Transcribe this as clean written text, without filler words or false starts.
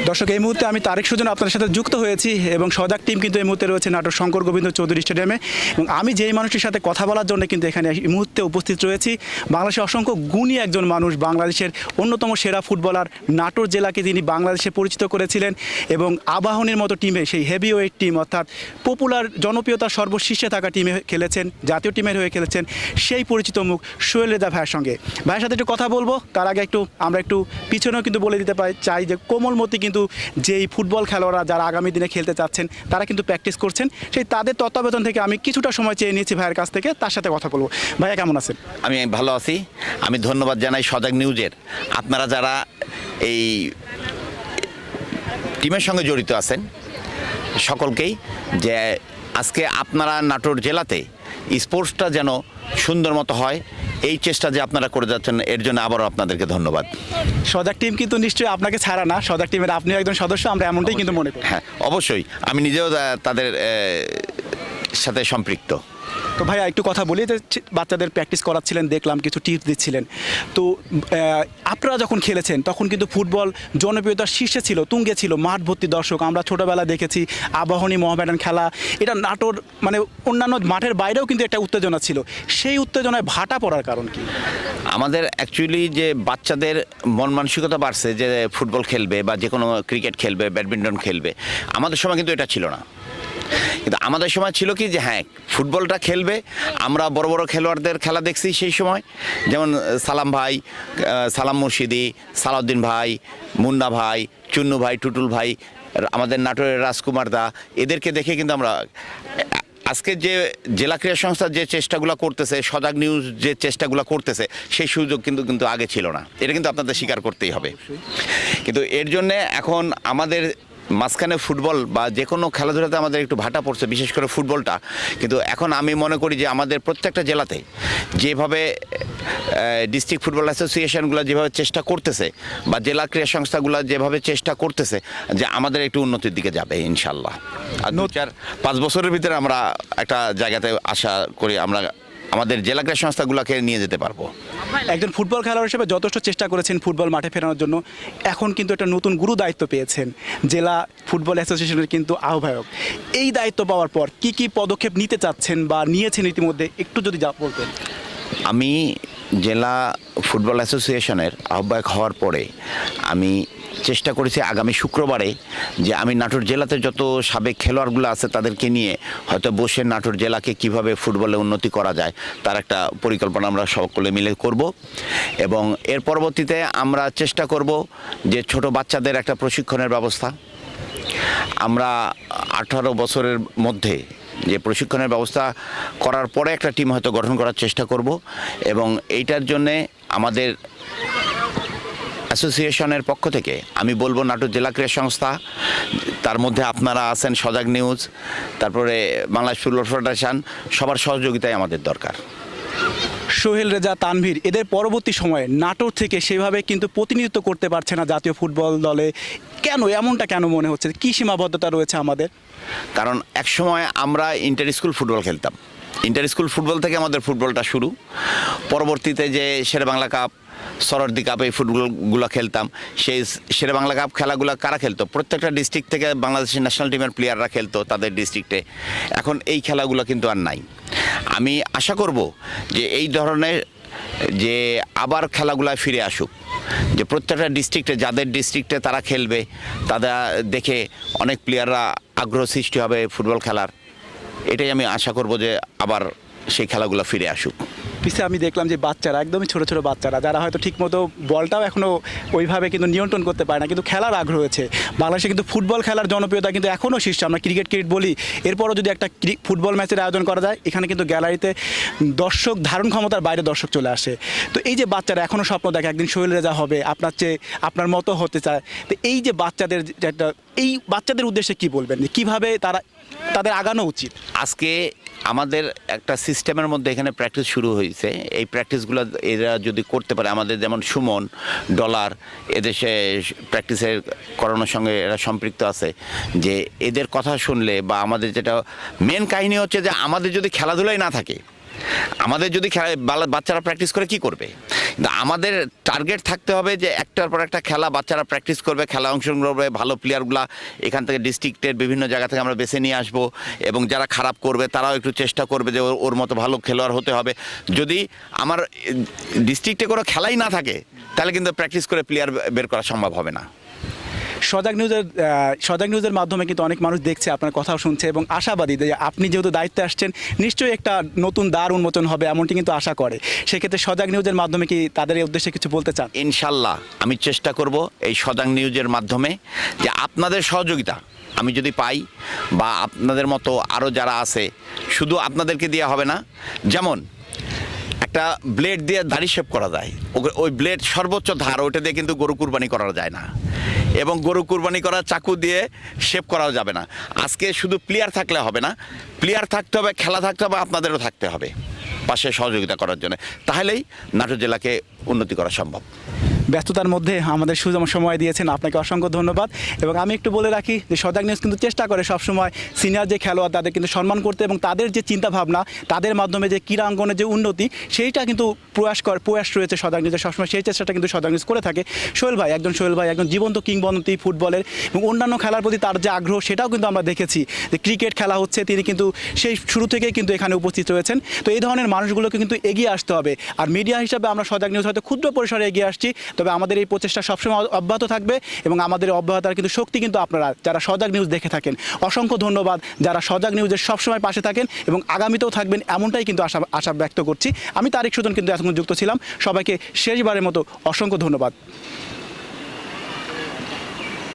দর্শক, এই মুহূর্তে আমি তারেক সুজন আপনার সাথে যুক্ত হয়েছি এবং সজাগ টিম কিন্তু এই মুহূর্তে রয়েছে নাটোর শঙ্কর গোবিন্দ চৌধুরী স্টেডিয়ামে। এবং আমি যেই মানুষটির সাথে কথা বলার জন্য কিন্তু এখানে এই মুহূর্তে উপস্থিত রয়েছি, বাংলাদেশের অসংখ্য গুণী একজন মানুষ, বাংলাদেশের অন্যতম সেরা ফুটবলার, নাটোর জেলাকে যিনি বাংলাদেশে পরিচিত করেছিলেন এবং আবাহনীর মতো টিমে, সেই হেভিওয়েট টিম অর্থাৎ পপুলার জনপ্রিয়তার সর্বশীর্ষে থাকা টিমে খেলেছেন, জাতীয় টিমের হয়ে খেলেছেন, সেই পরিচিত মুখ সোহেল রেজা ভাইয়ের সঙ্গে। ভাইয়ের সাথে একটু কথা বলবো, তার আগে আমরা একটু পিছনেও কিন্তু বলে দিতে চাই যে কোমলমতি কিন্তু যেই ফুটবল খেলোয়াড়রা যারা আগামী দিনে খেলতে চাচ্ছেন তারা কিন্তু প্র্যাকটিস করছেন, সেই তাদের তত্ত্বাবধান থেকে আমি কিছুটা সময় চেয়ে নিয়েছি ভাইয়ের কাছ থেকে, তার সাথে কথা বলবো। ভাইয়া কেমন আছেন? আমি ভালো আছি। আমি ধন্যবাদ জানাই সজাগ নিউজের আপনারা যারা এই টিমের সঙ্গে জড়িত আছেন সকলকেই, যে আজকে আপনারা নাটোর জেলাতে স্পোর্টসটা যেন সুন্দর মতো হয় এই চেষ্টা যে আপনারা করে যাচ্ছেন, এর জন্য আবারও আপনাদেরকে ধন্যবাদ। সজাগ টিম কিন্তু নিশ্চয়ই আপনাকে ছাড়া না, সজাগ টিমের আপনিও একজন সদস্য, আমরা এমনটাই কিন্তু মনে করি। হ্যাঁ, অবশ্যই আমি নিজেও তাদের সাথে সম্পৃক্ত। তো ভাইয়া একটু কথা বলি, যে বাচ্চাদের প্র্যাকটিস করাচ্ছিলেন, দেখলাম কিছু টিপস দিচ্ছিলেন। তো আপনারা যখন খেলেছেন তখন কিন্তু ফুটবল জনপ্রিয়তার শীর্ষে ছিল, তুঙ্গে ছিল, মাঠ ভর্তি দর্শক। আমরা ছোটোবেলায় দেখেছি আবাহনী মোহামেডান খেলা, এটা নাটোর মানে অন্যান্য মাঠের বাইরেও কিন্তু একটা উত্তেজনা ছিল। সেই উত্তেজনায় ভাটা পড়ার কারণ কি? আমাদের অ্যাকচুয়ালি যে বাচ্চাদের মন মানসিকতা বাড়ছে যে ফুটবল খেলবে বা যে কোনো ক্রিকেট খেলবে, ব্যাডমিন্টন খেলবে, আমাদের সময় কিন্তু এটা ছিল না। কিন্তু আমাদের সময় ছিল কি যে হ্যাঁ, ফুটবলটা খেলবে। আমরা বড় বড় খেলোয়াড়দের খেলা দেখছি সেই সময়, যেমন সালাম ভাই, সালাম মুর্শিদি, সালাউদ্দিন ভাই, মুন্না ভাই, চুন্নু ভাই, টুটুল ভাই, আমাদের নাটোরের রাজকুমার দা, এদেরকে দেখে কিন্তু আমরা আজকে যে জেলা ক্রীড়া সংস্থা যে চেষ্টাগুলো করতেছে, সজাগ নিউজ যে চেষ্টাগুলো করতেছে, সেই সুযোগ কিন্তু আগে ছিল না। এটা কিন্তু আপনাদের স্বীকার করতেই হবে। কিন্তু এর জন্যে এখন আমাদের মাঝখানে ফুটবল বা যে কোনো খেলাধুলাতে আমাদের একটু ভাটা পড়ছে, বিশেষ করে ফুটবলটা। কিন্তু এখন আমি মনে করি যে আমাদের প্রত্যেকটা জেলাতে যেভাবে ডিস্ট্রিক্ট ফুটবল অ্যাসোসিয়েশনগুলো যেভাবে চেষ্টা করতেছে বা জেলা ক্রীড়া সংস্থাগুলো যেভাবে চেষ্টা করতেছে, যে আমাদের একটু উন্নতির দিকে যাবে ইনশাল্লাহ। আর 4-5 বছরের ভিতরে আমরা একটা জায়গাতে আশা করি আমরা আমাদের জেলা ক্রীড়া সংস্থাগুলোকে নিয়ে যেতে পারবো। একজন ফুটবল খেলোয়াড় হিসেবে যথেষ্ট চেষ্টা করেছেন ফুটবল মাঠে ফেরানোর জন্য, এখন কিন্তু একটা নতুন গুরু দায়িত্ব পেয়েছেন, জেলা ফুটবল অ্যাসোসিয়েশনের কিন্তু আহ্বায়ক। এই দায়িত্ব পাওয়ার পর কি কি পদক্ষেপ নিতে চাচ্ছেন বা নিয়েছেন ইতিমধ্যে, একটু যদি বলতেন। আমি জেলা ফুটবল অ্যাসোসিয়েশনের আহ্বায়ক হওয়ার পরে আমি চেষ্টা করেছি আগামী শুক্রবারে যে আমি নাটোর জেলাতে যত সাবেক খেলোয়াড়গুলো আছে তাদেরকে নিয়ে হয়তো বসে নাটোর জেলাকে কিভাবে ফুটবলে উন্নতি করা যায় তার একটা পরিকল্পনা আমরা সকলে মিলে করব। এবং এর পরবর্তীতে আমরা চেষ্টা করব যে ছোট বাচ্চাদের একটা প্রশিক্ষণের ব্যবস্থা, আমরা 18 বছরের মধ্যে যে প্রশিক্ষণের ব্যবস্থা করার পরে একটা টিম হয়তো গঠন করার চেষ্টা করব। এবং এইটার জন্যে আমাদের অ্যাসোসিয়েশনের পক্ষ থেকে আমি বলবো নাটোর জেলা ক্রীড়া সংস্থা, তার মধ্যে আপনারা আছেন সজাগ নিউজ, তারপরে বাংলাদেশ ফুটবল ফেডারেশন, সবার সহযোগিতাই আমাদের দরকার। সোহেল রেজা, তানভীর, এদের পরবর্তী সময়ে নাটোর থেকে সেভাবে কিন্তু প্রতিনিধিত্ব করতে পারছে না জাতীয় ফুটবল দলে। কেন এমনটা কেন মনে হচ্ছে? কী সীমাবদ্ধতা রয়েছে আমাদের? কারণ একসময় আমরা ইন্টার স্কুল ফুটবল খেলতাম, ইন্টার স্কুল ফুটবল থেকে আমাদের ফুটবলটা শুরু। পরবর্তীতে যে শেরেবাংলা কাপ, সরোয়ার্দী কাপ, এই ফুটবলগুলো খেলতাম। সেই শেরেবাংলা কাপ খেলাগুলো কারা খেলতো? প্রত্যেকটা ডিস্ট্রিক্ট থেকে বাংলাদেশের ন্যাশনাল টিমের প্লেয়াররা খেলতো তাদের ডিস্ট্রিক্টে। এখন এই খেলাগুলো কিন্তু আর নাই। আমি আশা করব যে এই ধরনের যে আবার খেলাগুলো ফিরে আসুক, যে প্রত্যেকটা ডিস্ট্রিক্টে যাদের ডিস্ট্রিক্টে তারা খেলবে তাদের দেখে অনেক প্লেয়াররা আগ্রহ সৃষ্টি হবে ফুটবল খেলার। এটাই আমি আশা করব যে আবার সেই খেলাগুলো ফিরে আসুক। পিছিয়ে আমি দেখলাম যে বাচ্চারা, একদমই ছোটো ছোটো বাচ্চারা, যারা হয়তো ঠিকমতো বলটাও এখনও ওইভাবে কিন্তু নিয়ন্ত্রণ করতে পারে না, কিন্তু খেলার আগ্রহ হয়েছে। বাংলাদেশে কিন্তু ফুটবল খেলার জনপ্রিয়তা কিন্তু এখনও শীর্ষে। আমরা ক্রিকেট বলি, এরপরও যদি একটা ফুটবল ম্যাচের আয়োজন করা যায়, এখানে কিন্তু গ্যালারিতে দর্শক ধারণ ক্ষমতার বাইরে দর্শক চলে আসে। তো এই যে বাচ্চারা এখনও স্বপ্ন দেখে একদিন সোহেল রেজা হবে, আপনার মতো হতে চায়, তো এই যে বাচ্চাদের যে একটা, এই বাচ্চাদের উদ্দেশ্যে কি বলবেন, যে কীভাবে তাদের আগানো উচিত? আজকে আমাদের একটা সিস্টেমের মধ্যে এখানে প্র্যাকটিস শুরু হয়েছে। এই প্র্যাকটিসগুলো এরা যদি করতে পারে, আমাদের যেমন সুমন, ডলার এদেশে প্র্যাকটিসের করানোর সঙ্গে এরা সম্পৃক্ত আছে, যে এদের কথা শুনলে বা আমাদের যেটা মেন কাহিনী হচ্ছে যে আমাদের যদি খেলাধুলাই না থাকে, আমাদের যদি বাচ্চারা প্র্যাকটিস করে কি করবে? কিন্তু আমাদের টার্গেট থাকতে হবে যে একটার পর একটা খেলা বাচ্চারা প্র্যাকটিস করবে, খেলা অংশগ্রহণ করবে, ভালো প্লেয়ারগুলা এখান থেকে ডিস্ট্রিক্টের বিভিন্ন জায়গা থেকে আমরা বেছে নিয়ে আসবো, এবং যারা খারাপ করবে তারাও একটু চেষ্টা করবে যে ওর মতো ভালো খেলোয়াড় হতে হবে। যদি আমার ডিস্ট্রিক্টে কোনো খেলাই না থাকে তাহলে কিন্তু প্র্যাকটিস করে প্লেয়ার বের করা সম্ভব হবে না। সজাগ নিউজের মাধ্যমে কিন্তু অনেক মানুষ দেখছে, আপনার কথাও শুনছে এবং আশাবাদী যে আপনি যেহেতু দায়িত্বে আসছেন নিশ্চয়ই একটা নতুন দ্বার উন্মোচন হবে এমনটি কিন্তু আশা করে। সেক্ষেত্রে সজাগ নিউজের মাধ্যমে কি তাদের এই উদ্দেশ্যে কিছু বলতে চান? ইনশাল্লাহ আমি চেষ্টা করব এই সজাগ নিউজের মাধ্যমে যে আপনাদের সহযোগিতা আমি যদি পাই, বা আপনাদের মতো আরও যারা আছে, শুধু আপনাদেরকে দেওয়া হবে না। যেমন একটা ব্লেড দিয়ে দাড়ি শেভ করা যায়, ওই ব্লেড সর্বোচ্চ ধার, ওইটা দিয়ে কিন্তু গরু কুরবানি করা যায় না, এবং গরু কুরবানি করা চাকু দিয়ে শেভ করাও যাবে না। আজকে শুধু প্লেয়ার থাকলে হবে না, প্লেয়ার থাকতে হবে, খেলা থাকতে হবে, আপনাদেরও থাকতে হবে পাশে সহযোগিতা করার জন্য, তাহলেই নাটোর জেলাকে উন্নতি করা সম্ভব। ব্যস্ততার মধ্যে আমাদের সময় দিয়েছেন, আপনাকে অসংখ্য ধন্যবাদ। এবং আমি একটু বলে রাখি যে সজাগ নিউজ কিন্তু চেষ্টা করে সবসময় সিনিয়র যে খেলোয়াড় তাদের কিন্তু সম্মান করতে, এবং তাদের যে চিন্তাভাবনা, তাদের মাধ্যমে যে ক্রীড়াঙ্গনের যে উন্নতি, সেইটা কিন্তু প্রয়াস রয়েছে সজাগ নিউজের সবসময়, সেই চেষ্টাটা কিন্তু সজাগ নিউজ করে থাকে। সোহেল ভাই একজন জীবন্ত কিংবদন্তি ফুটবলের, এবং অন্যান্য খেলার প্রতি তার যে আগ্রহ সেটাও কিন্তু আমরা দেখেছি। যে ক্রিকেট খেলা হচ্ছে, তিনি কিন্তু সেই শুরু থেকেই কিন্তু এখানে উপস্থিত রয়েছেন। তো এই ধরনের মানুষগুলোকে কিন্তু এগিয়ে আসতে হবে। আর মিডিয়া হিসাবে আমরা সজাগ নিউজ হয়তো ক্ষুদ্র পরিসরে এগিয়ে আসছি, তবে আমাদের এই প্রচেষ্টা সবসময় অব্যাহত থাকবে, এবং আমাদের অব্যাহতার কিন্তু শক্তি কিন্তু আপনারা যারা সজাগ নিউজ দেখে থাকেন। অসংখ্য ধন্যবাদ যারা সজাগ নিউজের সবসময় পাশে থাকেন এবং আগামীতেও থাকবেন, এমনটাই কিন্তু আশা ব্যক্ত করছি। আমি তারিক সুজন কিন্তু এখন যুক্ত ছিলাম। সবাইকে শেষবারের মতো অসংখ্য ধন্যবাদ।